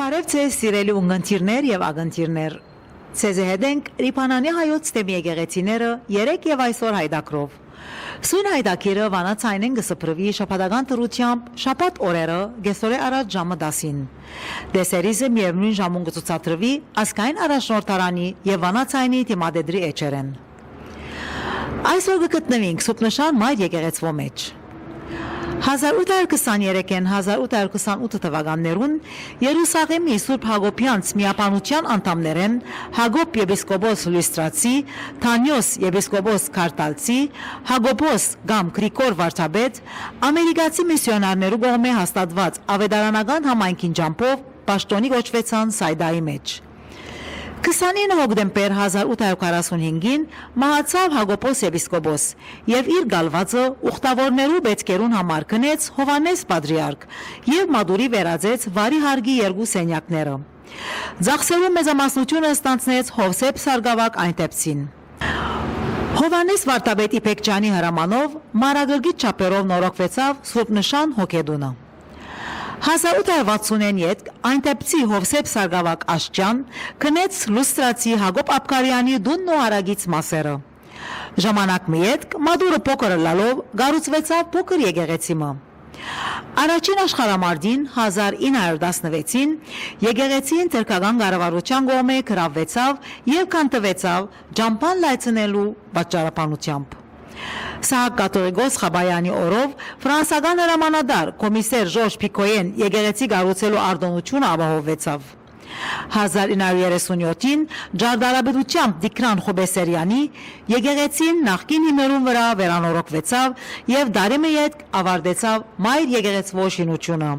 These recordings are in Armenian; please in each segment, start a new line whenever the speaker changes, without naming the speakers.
Բարև ձեզ սիրելի ունգընտիրներ եւ ագընտիրներ։ Ցեզ հետ ենք Ռիփանանի հայոց թեմի եկեղեցիները 3 եւ այսօր հայդակրով։ Սույն հայդակիրը վանացային են գսպրվի շաբաթական դրությամբ շաբաթ օրերը գեսորե առաջ ժամը 10-ին։ Դեսերիզը միևնույն ժամուն կցուցադրվի ասկային առաջնորդարանի եւ վանացայինի թիմադեդրի էջերեն։ Այսօր կգտնվենք Սուբնշան մայր եկեղեցվո մեջ։ 1823-1828 թվականներուն Երուսաղեմի Սուրբ Հակոբյանց միապանության անդամներեն Հակոբ եպիսկոպոս Լյուստրացի, Թանյոս եպիսկոպոս Քարտալցի, Հակոբոս կամ Գրիգոր վարդապետ, ամերիկացի միսիոնարներու կողմէ հաստատված ավետարանական համայնքին ջամփով պաշտոնի կոչվեցան Սայդայի մեջ։ 29 հոկտեմբեր 1845-ին մահացավ Հակոբոս եպիսկոպոս եւ իր գալվածը ուխտավորներու պետքերուն համար գնեց Հովանես Պատրիարք եւ մադուրի վերածեց վարի հարգի երկու սենյակները։ Ձախսերու մեծամասնությունը ստանցնեց Հովսեփ Սարգսակ Այնտեպցին։ Հովանես Վարդապետի Պեկջանի հրամանով մարագրգիծ չափերով նորոգվեցավ Սուրբնշան հոգեդունը։ 1867 Այնտեպցի Հովսեփ Սարգսակ Աշճյան քնեց Լուստրացի Հակոբ Աբգարյանի դունն ու հարագից մասերը։ Ժամանակ մի հետ մադուրը փոքր լալով գառուցվեցավ փոքր եկեղեցիմը։ Առաջին աշխարհամարտին 1916-ին եկեղեցին թուրքական կառավարության կողմէ գրավվեցավ եւ կանտվեցավ ջամփան լայցնելու պատճառաբանությամբ։ Սահակ կաթողիկոս Խաբայանի օրով ֆրանսական հրամանատար կոմիսար Ժորժ Պիկոյեն եկեղեցի կառուցելու արտոնությունը ապահովվեցավ։ 1937-ին Ջարդարաբեդությամբ Տիգրան Խոբեսերյանի եկեղեցին նախկին հիմերուն վրա վերանորոգվեցավ եւ դարեմը հետ ավարտեցավ մայր եկեղեցվո շինությունը։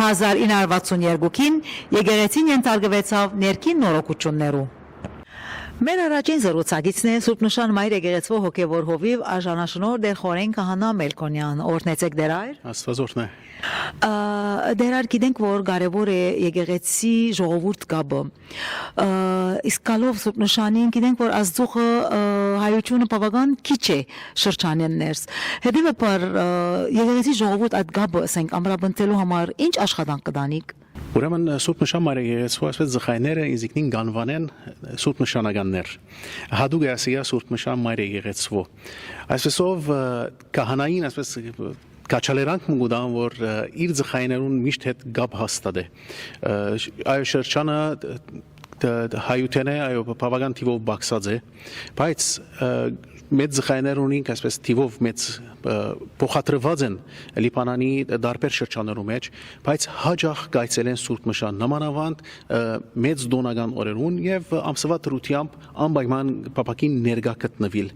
1962-ին եկեղեցին ենթարկվեցավ ներքին նորոգություններու։ Մեր առաջին զրուցակիցն է Սուրբնշան մայր եկեղեցվո հոգևոր հովիվ արժանաշնորհ Դեր Խորեն Քահանա Մելքոնյան։ Օրհնեցեք դերայր։
Աստվածօրհն է։
Դերար գիտենք, որ կարևոր է եկեղեցի ժողովուրդ կապը։ Իսկ գալով Սուրբնշանին գիտենք, որ Աստծուխը հայությունը բավական քիչ է շրջաններս։ Հետևաբար եկեղեցի ժողովուրդ այդ կապը ասենք ամրապնդելու համար ինչ աշխատանք կդանիք։
Ուրեմն Սուրբնշան մայր եկեղեցու այսպես զխայները ինձնին գանվանեն Սուրբնշանականներ։ Հադուկ է ասիա Սուրբնշան մայր եկեղեցու։ Այսպեսով քահանային այսպես Կաչալերանք մուգուդան որ իր զխայներուն միշտ հետ գապ հաստատ է։ Այո շրջանը հայութեն է, այո բավական թիվով բացած է, բայց մեծ զխայներ ունենք այսպես թիվով մեծ փոխադրված են Լիբանանի դարբեր շրջաններում մեջ, բայց հաջող գայցել են Սուրբնշան նմանավանդ մեծ դոնական օրերուն եւ ամսվա դրությամբ անպայման պապակին ներգա գտնվիլ։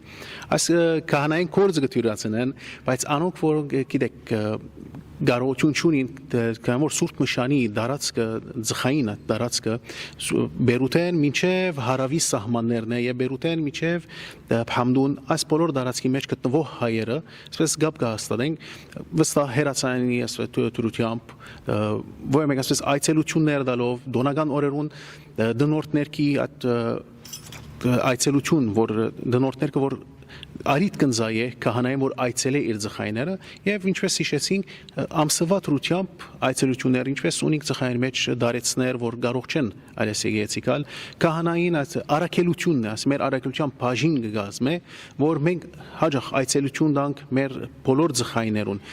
Այս քահանային կորձը գտյուրացնեն, բայց անոնք որ գիտեք Գարոչուն չունին կամոր Սուրբնշանի դարածքը զխային դարածքը Բերութեն մինչև հարավի սահմաններն է եւ Բերութեն մինչև Փամդուն այս բոլոր դարածքի մեջ գտնվող հայերը այսպես գապ կհաստատենք վստահ հերացանի այսպես դրությամբ որ մենք այսպես այցելություններ դալով դոնական օրերուն դնորդներքի այցելություն որ դնորդները որ Արիտ կնզայ է քահանային որ այցել է իր զխայները եւ ինչպես հիշեցինք ամսվա դրությամբ այցելություններ ինչպես ունիկ զխայների մեջ դարեցներ որ կարող չեն այլես եկեցիկալ քահանային արաքելությունն է ասում մեր արաքելության բաժին կգազմե որ մենք հաջող այցելություն տանք մեր բոլոր զխայներուն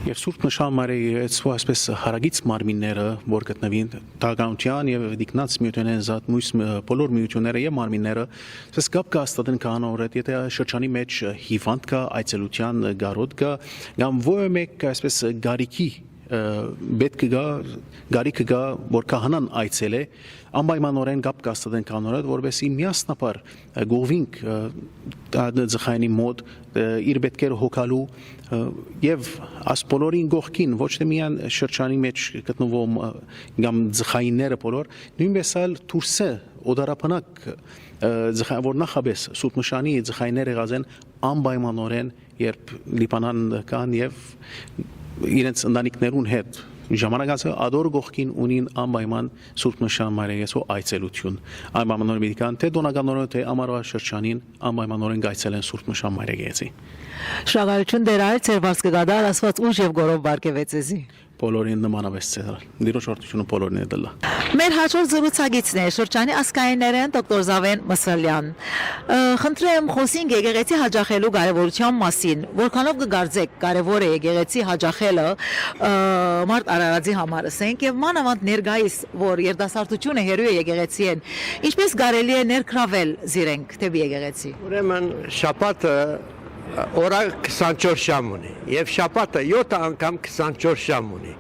Եվ Սուրբնշան մայր եկեղեցու այսպես հարագից մարմինները, որ գտնվին Թագանության եւ Դիկնաց միութենեն զատ մույս բոլոր միությունները եւ մարմինները, այսպես կապ կհաստատեն քահանորդ, եթե շրջանի մեջ հիվանդ կա, այցելության գարոտ կա, կամ ո՞ր մեկ այսպես գարիքի պետք գա գարիքը գա որ քահանան այցել է անպայմանորեն կապ կհաստատեն քահանորդ որովհետեւ միասնապար գովինք ձխայանի մոտ իր պետքերը հոգալու եւ ասպոլորին գողքին ոչ թե միան շրջանի մեջ գտնվող կամ ձխայինները բոլոր նույնպես էլ դուրսը օդարապանակ որ նախաբես Սուրբնշանի ձխայինները եղած են անպայմանորեն երբ Լիբանան կան եւ իրենց ընտանիքներուն հետ ժամանակացը ադոր գողքին ունին անպայման Սուրբնշան մայր եկեղեցու այցելություն անպայմանորեն միտքան թե դոնականորեն թե ամառվա շրջանին անպայմանորեն գայցել են Սուրբնշան մայր եկեղեցի
Շնորհակալություն դերայր ծեր վարձկադար Աստված ուժ եւ գորով բարգեւեց ձեզի
բոլորին նմանավես ցել։ Դիրոշորտությունը բոլորին է դլա։
Մեր հաջորդ զրուցակիցն է շրջանի ասկայիներեն դոկտոր Զավեն Մսալյան։ Խնդրեմ խոսենք եկեղեցի հաջախելու կարևորության մասին։ Որքանով կգարձեք կարևոր է եկեղեցի հաջախելը մարդ Արարատի համար ասենք եւ մանավանդ ներգայիս որ երդասարտությունը հերու է եկեղեցին։ Ինչպես կարելի է ներգրավել զիրենք դեպի եկեղեցի։
Ուրեմն շաբաթը օրա 24 ժամ ունի եւ շաբաթը 7 անգամ 24 ժամ ունի։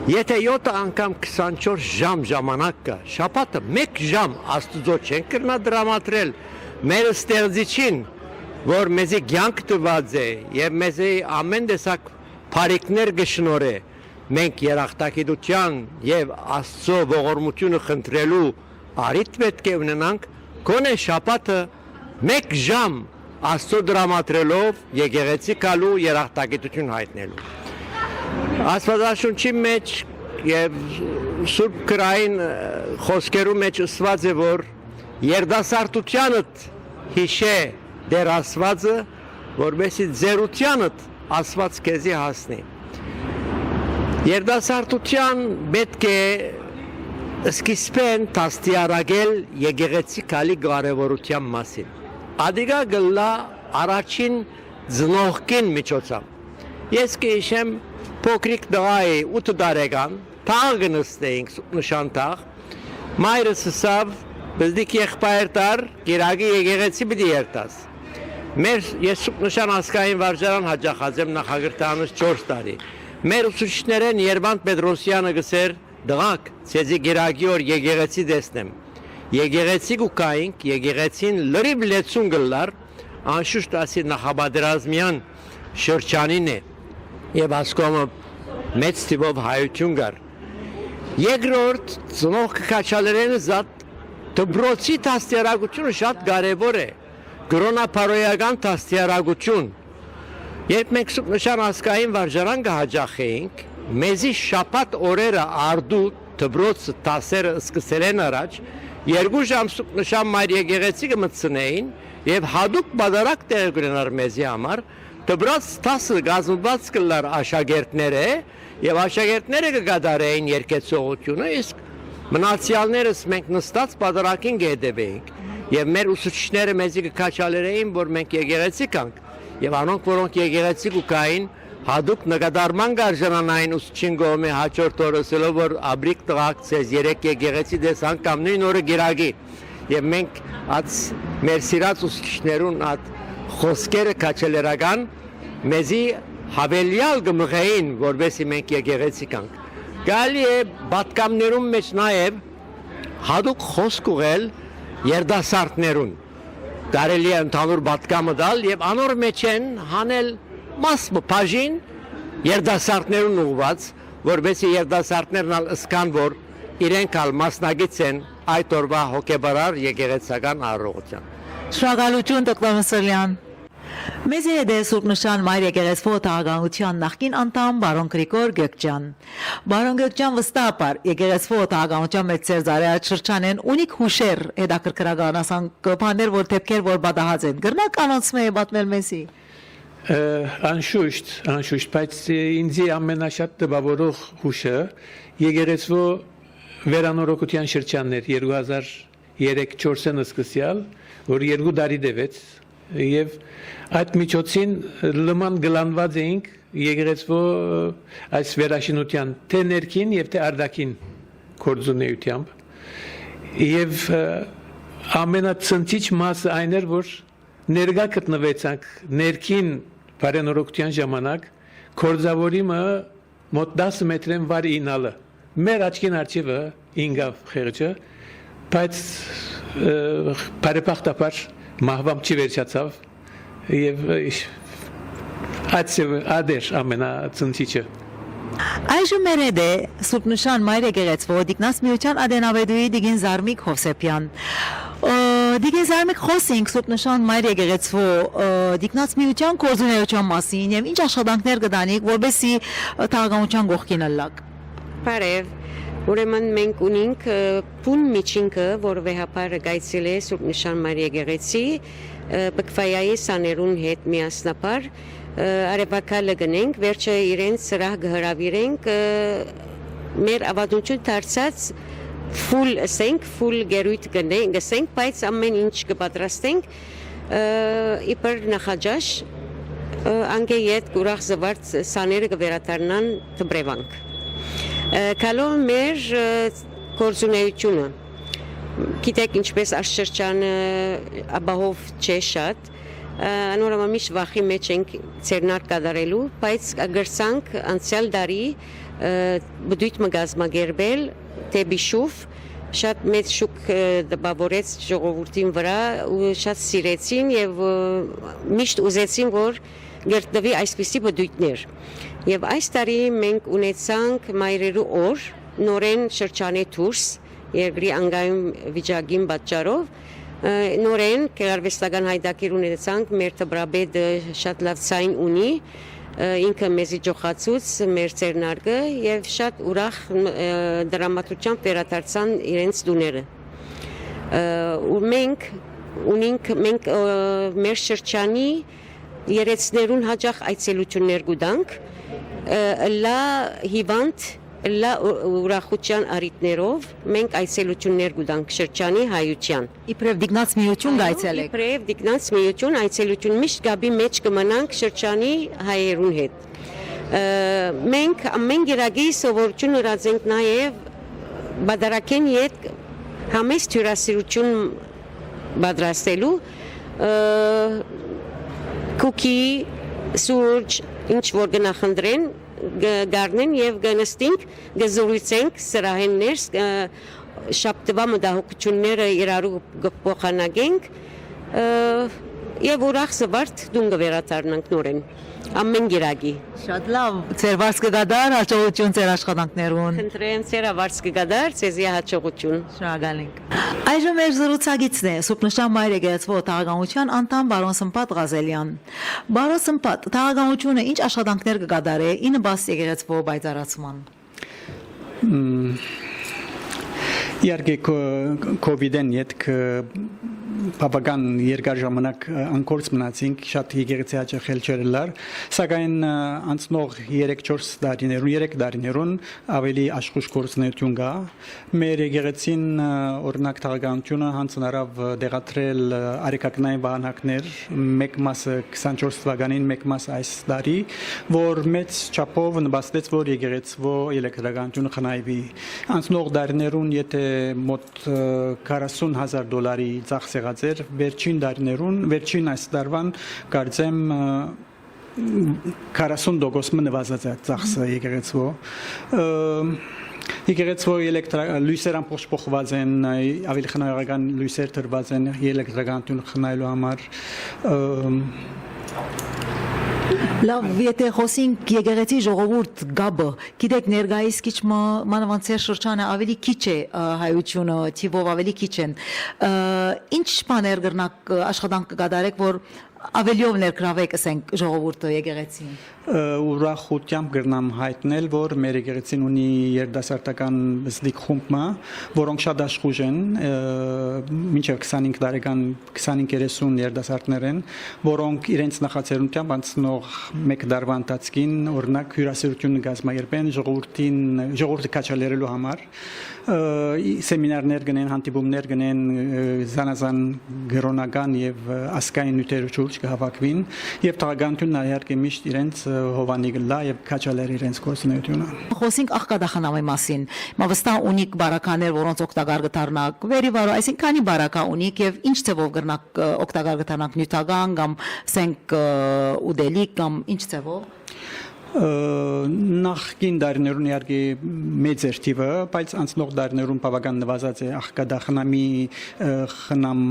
Եթե 7 անգամ 24 ժամ ժամանակ կա, շաբաթը 1 ժամ Աստուծո չեն կրնա դրամատրել մեր ստեղծիչին, որ մեզի կյանք տված է եւ մեզի ամեն տեսակ բարիքներ կշնորհե։ Մենք երախտագիտության եւ Աստծո ողորմությունը խնդրելու արիթ պետք է ունենանք, գոնե շաբաթը 1 ժամ Աստծո դրամատրելով եկեղեցի գալու երախտագիտություն հայտնելու։ Աստվածաշունչի մեջ եւ Սուրբ Գրային խոսքերու մեջ ասված է, որ երդասարտությանդ հիշե դեր Աստվածը, որովհետեւ ձերությանդ Աստված քեզի հասնի։ Երդասարտության պետք է սկիզբեն տաստիարակել եկեղեցի գալի կարևորության մասին։ Ադիգա գլա առաջին ծնողքին միջոցով։ Ես կհիշեմ փոքրիկ դղայի 8 տարեկան թաղ նստեինք նշանտաղ մայրս ասավ բզդիկ եղբայր տար գիրագի եկեղեցի պիտի երտաս ես նշան ասկային վարժարան հաջախած եմ նախագրտանս 4 տարի մեր ուսուցիչներեն Երվանդ Պետրոսյանը գսեր դղակ ցեզի գիրագի օր եկեղեցի տեսնեմ եկեղեցի գուկայինք եկեղեցին լրիվ լեցուն գլար անշուշտ ասի նախաբադրազմյան շրջանին է եւ ասկոմը մեծ տիպով հայություն կար։ Երկրորդ ծնող քաչալերենը զատ դբրոցի տաստիարակությունը շատ կարևոր է։ Գրոնապարոյական տաստիարակություն։ Երբ մենք նշան ասկային վարժարան կհաջախեինք, մեզի շաբաթ օրերը արդու դբրոցը տասերը սկսել են առաջ, 2 ժամ նշան մայր եկեղեցի կմտցնեին եւ հadoop բادرակ տեղ կունենար մեզի համար Դբրոց 10 գազնված կլար աշակերտները եւ աշակերտները կգադարեին երկեցողությունը իսկ մնացյալներս մենք նստած բادرակին գեդեվեինք եւ մեր ուսուցիչները մեզի կքաչալերեին որ մենք եկեղեցի կանք եւ անոնք որոնք եկեղեցի կային հadoop նկատառման գարժանանային ուսուցին գոմե հաջորդ օրսելով որ աբրիկ տղակցես 3 եկեղեցի դեսան կամ նույն օրը գիրագի եւ մենք ած մեր սիրած ուսուցիչներուն ատ խոսքերը քաչելերական մեզի հավելյալ գմղեին որովհետեւ մենք եկեղեցի կանք գալի է բատկամներում մեջ նաեւ հadoop խոսք ուղել երդասարտներուն կարելի է ընդհանուր բատկամը դալ եւ անոր մեջ են հանել մասը բաժին երդասարտներուն ուղված որովհետեւ երդասարտներն ալ ըսկան որ իրենք ալ մասնագետ են այդ օրվա հոգեբարար եկեղեցական առողջության
Շնորհակալություն դոկտոր Մսալյան Մեզ է դե Սուրբ Նշան Մայր եկեղեցու օթաղանության նախկին անդամ բարոն Գրիգոր Գեգջյան Բարոն Գեգջյան վստահաբար եկեղեցու օթաղանության մեջ ծերծարյալ շրջանեն ունիկ հուշեր հետաքրքրական ասան կփաներ որ դեպքեր որ բադահած են գրնակ անոնցում է պատմել մեզի
Անշուշտ, բայց ինձ ամենաշատ տպավորող հուշը եկեղեցու վերանորոգության շրջաններ 2003-4-ն սկսյալ, որ 2 տարի դեվեց եւ այդ միջոցին լման գլանված էինք եկեղեցու այս վերաշինության թե ներքին եւ թե արտաքին գործունեությամբ եւ ամենացնցիչ մասը այն էր որ ներգա գտնվեցանք ներքին բարենորոգության ժամանակ կորձավորիմը մոտ 10 մետրեն վար ինալը մեր աչքին արջևը ինգավ խեղճը բայց բարեբախտաբար մահվամ չի վերջացավ եւ ադեր ամենացնցիչը
Այժմ մեր է Սուրբ Նշան Մայր եկեղեցու Դիկնաց միության ադենավեդուի Դիգին Զարմիկ Հովսեփյան Դիգին Զարմիկ խոսենք Սուրբ Նշան Մայր եկեղեցու Դիկնաց միության կորձունեության մասին եւ ինչ աշխատանքներ կդանիք որբեսի թաղանության գողքին ըլլակ
Բարև Ուրեմն մենք ունենք փուն միջինքը, որ վեհապարը գայցել է Սուրբ Նշան Մայր եկեղեցի, բկվայայի սաներուն հետ միասնապար, արևակալը գնենք, վերջը իրենց սրահ կհրավիրենք, մեր ավանդություն դարձած ֆուլ ասենք, ֆուլ գերույթ գնենք, բայց ամեն ինչ կպատրաստենք, իբր նախաճաշ անգե ետ ուրախ զվարդ սաները կվերադառնան դբրևանք։ Կալով մեր գործունեությունը, գիտեք ինչպես աշխրջանը ապահով չէ շատ, անորոմա միշտ վախի մեջ ենք ծերնար կատարելու, բայց գրցանք անցյալ դարի բդույթ մգազմագերբել դեպի շուվ, շատ մեծ շուկ դպավորեց ժողովրդին վրա ու շատ սիրեցին եւ միշտ ուզեցին, որ գերտվի այսպիսի բդույթներ։ Եվ այս տարի մենք ունեցանք մայրերու օր, նորեն շրջանի դուրս, երկրի անգայում վիճակին պատճառով, նորեն գեղարվեստական հայդակիր ունեցանք, մեր տբրաբեդը շատ լավ ցայն ունի, ինքը մեզի ջոխացուց մեր ծերնարգը եւ շատ ուրախ դրամատուրգիան վերադարձան իրենց դուները։ Ու մենք ունենք մեր շրջանի երեցներուն հաջող այցելություններ գուտանք, լա հիվանդ լա ուրախության արիտներով մենք այցելություններ գուտանք շրջանի հայության։
Իբրև դիգնաց միություն գայցելեք։
Իբրև դիգնաց միություն այցելություն միշտ գաբի մեջ կմնանք շրջանի հայերուն հետ։ Մենք ամեն գերագի սովորություն ուրացենք նաև բادرակեն ետ համեստ հյուրասիրություն պատրաստելու կուկի, սուրճ, ինչ որ գնախնդրեն գարնեն եւ գնստինք գզորույցենք սրահեններ շապտվա մտահոգությունները իրարու փոխանակենք եւ ուրախ զվարթ դուն կվերադառնանք նորեն ամեն գիրագի
Շատ լավ, ձեր վարձ կգադար, հաջողություն ձեր աշխատանքներուն։
Խնդրեմ ձեր վարձ կգադար, ցեզի հաջողություն։
Շնորհակալ ենք։ Այժմ մեր զրուցակիցն է Սուպնշան Մայրեգերեցվո թաղականության անդամ բարոն Սմպատ Ղազելյան։ Բարոն Սմպատ, թաղականությունը ինչ աշխատանքներ կգադարե ինը բաց եկեղեցվո բայցարացման։
Իհարկե COVID-ն յետք բավական երկար ժամանակ անկորձ մնացինք, շատ եկեղեցի հաճախել չերելար, սակայն անցնող 3 տարիներուն ավելի աշխուժ գործունեություն կա։ Մեր եկեղեցին օրինակ թաղականությունը հանձնարավ դեղատրել արեկակնային վահանակներ, մեկ մասը 24 թվականին, մեկ մասը այս տարի, որ մեծ չափով նպաստեց, որ եկեղեցվո էլեկտրականությունը խնայվի։ Անցնող տարիներուն եթե մոտ $40,000 ծախսեղած էր, վերջին տարիներուն, վերջին այս տարվան կարծեմ 40% նվազած է ծախսը եկեղեցվո։ Եկեղեցվո լույսեր ամբողջ փոխված են, ավելի խնայողական լույսեր տրված են էլեկտրականություն խնայելու համար։
Լավ, եթե խոսենք եկեղեցի ժողովուրդ գաբը, գիտեք ներկայիս քիչ մանավանդ շրջանը ավելի քիչ է հայությունը, թիվով ավելի քիչ են։ Ինչ բաներ կրնակ աշխատանք կգադարեք, որ ավելիով ներգրավեք ասենք ժողովուրդը եկեղեցին։
Ուրախությամբ կրնամ հայտնել, որ մեր եկեղեցին ունի երիտասարդական զլիկ խումբ, որոնք շատ աշխուժ են, մինչև 25 տարեկան 25-30 երիտասարդներ են, որոնք իրենց նախաձեռնությամբ անցնող մեկ տարվա ընթացքին օրինակ հյուրասիրություն կազմակերպեն ժողովրդի քաչալերելու համար, սեմինարներ գնեն, հանդիպումներ գնեն, զանազան գրոնական եւ ասկային նյութերի շուրջ կհավաքվին եւ թաղականությունն իհարկե միշտ իրենց հովանի գլա եւ քաչալեր իրենց գործունեությունը։
Խոսենք աղկադախանամի մասին։ Մավստահ ունիկ բարականեր, որոնց օգտակար կդառնաք, վերիվարո, այսինքն քանի բարակա ունիկ եւ ինչ ձևով կրնակ օգտակար կդառնաք նյութական կամ ասենք ուդելիկ կամ ինչ ձևով։
Նախկին դարներուն իհարկե մեծ էր թիվը, բայց անցնող դարներուն բավական նվազած է աղկադախնամի խնամ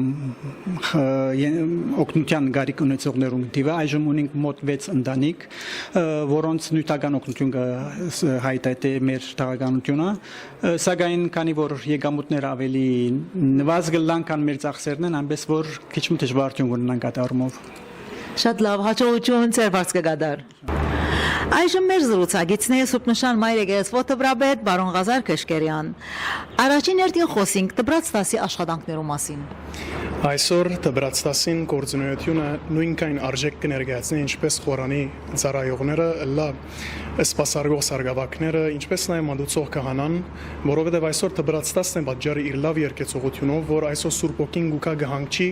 օգնության գարիք ունեցողներուն թիվը, այժմ ունենք մոտ 6 ընտանիք, որոնց նյութական օգնություն հայտայտե մեր թաղականությունը, սակայն քանի որ եկամուտները ավելի նվազ գլան, քան մեր ծախսերն են, այնպես որ քիչ դժվարություն ունենանք այդ առումով։
Շատ լավ, հաջողություն ձեր վարձ կգադար։ Այժմ մեր զրուցակիցն է Սուպնշան Մայրեգերեցվո տբրաբեդ բարոն Ղազար Քեշկերյան։ Առաջին երթին խոսենք տբրած դասի աշխատանքներու մասին։
Այսօր դբրացտասին կորձունեությունը նույնքան արժեք կներկայացնի ինչպես խորանի ծառայողները, լա սպասարկող սարգսակները, ինչպես նաև մատուցող քահանան, որովհետև այսօր դբրացտասն է պատճառը իր լավ երկեցողությունով, որ այսօր Սուրբ Օքին գուկա գահանքի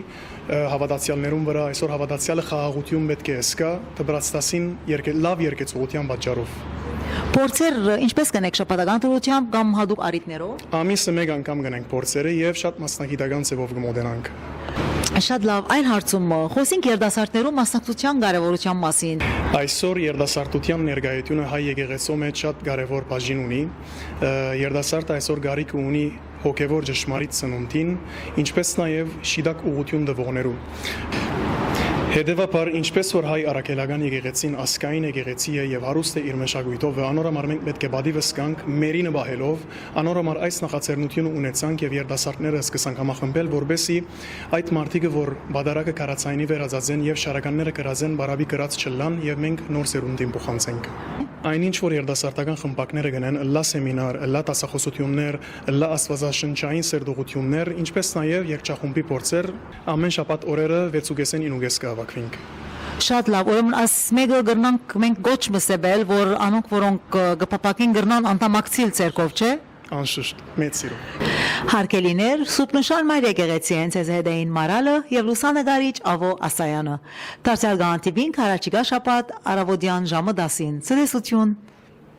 հավատացյալներուն վրա, այսօր հավատացյալը խաղաղություն պետք է սկա դբրացտասին լավ երկեցողության պատճառով։
Փորձեր ինչպես կնեք շփատական դրությամբ կամ հadoop արիտներով։
Ամիսը մեկ անգամ գնանք փորձերը եւ շատ մասնագիտական ձևով կմոդենանք։
Շատ լավ, այլ հարցում խոսենք երիտասարդներու մասնակցության կարևորության մասին։
Այսօր երիտասարդության ներկայությունը հայ եկեղեցու մեջ շատ կարևոր բաժին ունի։ Երիտասարդը այսօր գարիք ունի հոգևոր ճշմարիտ ծնունդին, ինչպես նաև շիդակ ուղղություն տվողներու։ Հետևաբար, ինչպես որ հայ առաքելական եկեղեցին ասկային եկեղեցի է եւ հարուստ է իր մշակույթով, անորոմար մենք պետք է բադիվս կանք մերինը բահելով, անորոմար այս նախաձեռնությունը ունեցանք եւ երիտասարդները սկսանք համախմբել, որբեսի այդ մարտիկը, որ բادرակը կարացայինի վերածածեն եւ շարականները կրազեն բարաբի գրած չլան եւ մենք նոր սերունդին փոխանցենք։ Այնինչ որ երիտասարդական խմբակները գնան, լա սեմինար, լա տասախոսություններ, լա աստվածաշնչային սերտողություններ, ինչպես նաև երգչախումբի փորձեր, ամեն շաբաթ օրերը 6:30-ին 9:00 կհավաքվենք։
Շատ լավ, ուրեմն աս մեկը գրնանք մենք գոչ մսեբել, որ անոնք որոնք գպապակին գրնան անտամակցիլ ցերկով, չէ։
Անշուշտ, մեծ սիրով։
Հարկելիներ, սուպնշան մայր եկեղեցի են ցեզեդեին մարալը եւ լուսանգարիչ Ավո Ասայանը։ Դարձյալ գանտիվին քարաչիգա շապատ արավոդյան ժամը 10-ին։ Ցտեսություն։